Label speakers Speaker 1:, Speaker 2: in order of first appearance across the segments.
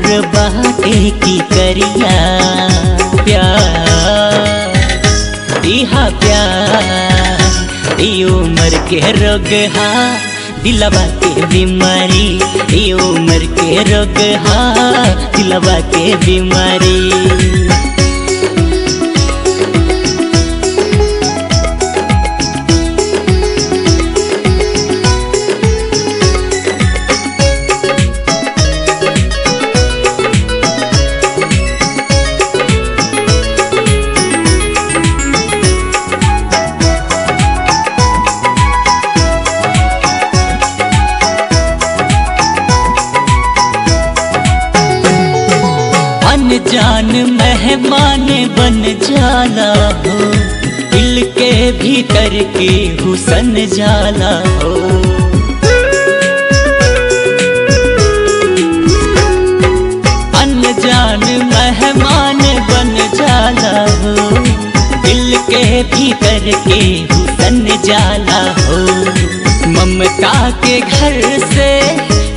Speaker 1: मोर बाटे की करिया प्यार इहा प्यार ई उम्र के रोग हा दिलवा के बीमारी ई उम्र के रोग हा दिलवा के बीमारी। जान मेहमान बन जाला हो दिल के भीतर के हुसन जाला हो। अनजान मेहमान बन जाला हो दिल के भीतर के हुसन जाला हो। ममता के घर से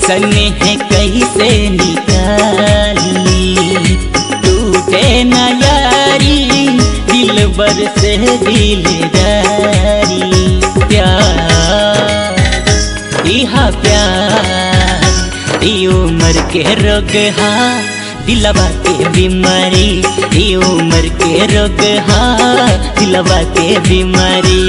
Speaker 1: स्नेह कैसे निकाली न यारी दिल बर से दिलदारी प्यार इहा प्यार ई उम्र के रोग हा दिलवा के बीमारी ई उम्र के रोग हा दिलवा के बीमारी।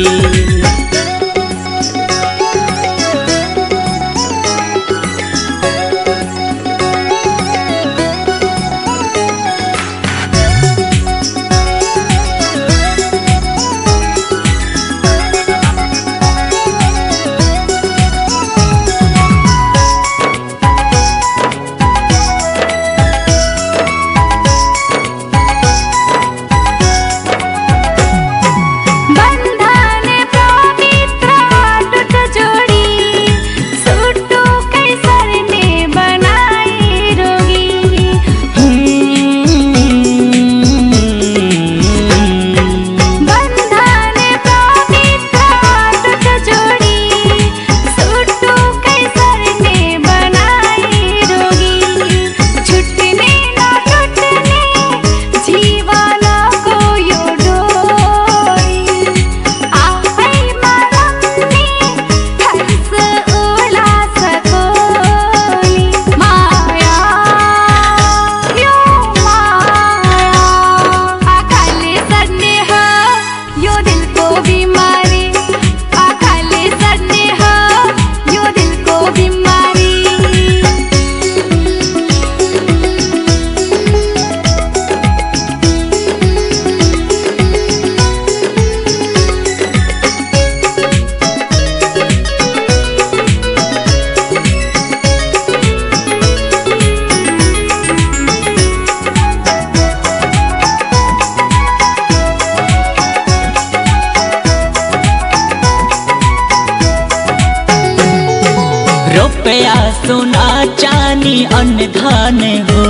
Speaker 1: रुपया सोना चानी अनधान हो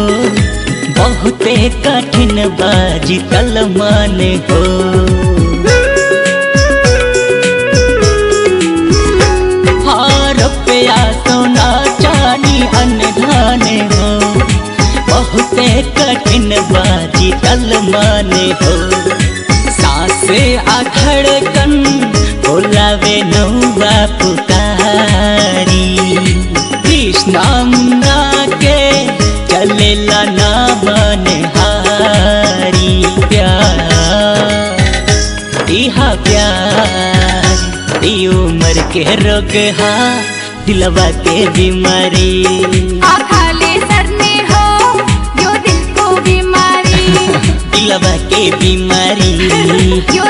Speaker 1: बहुते कठिन बाजी तलमान हो। हाँ रुपया सोना चानी अनधान हो बहुते कठिन बाजी तलमान हो। सांसे धड़कन बोलावे नौवा पुकारी कृष्णा मुन्ना के चलेला ना मनहारी प्यार इहा प्यार ई उम्र के रोग हा दिलवा के बीमारी।
Speaker 2: खाले सरने हो यो दिल को बीमारी
Speaker 1: दिलवा के बीमारी
Speaker 2: यो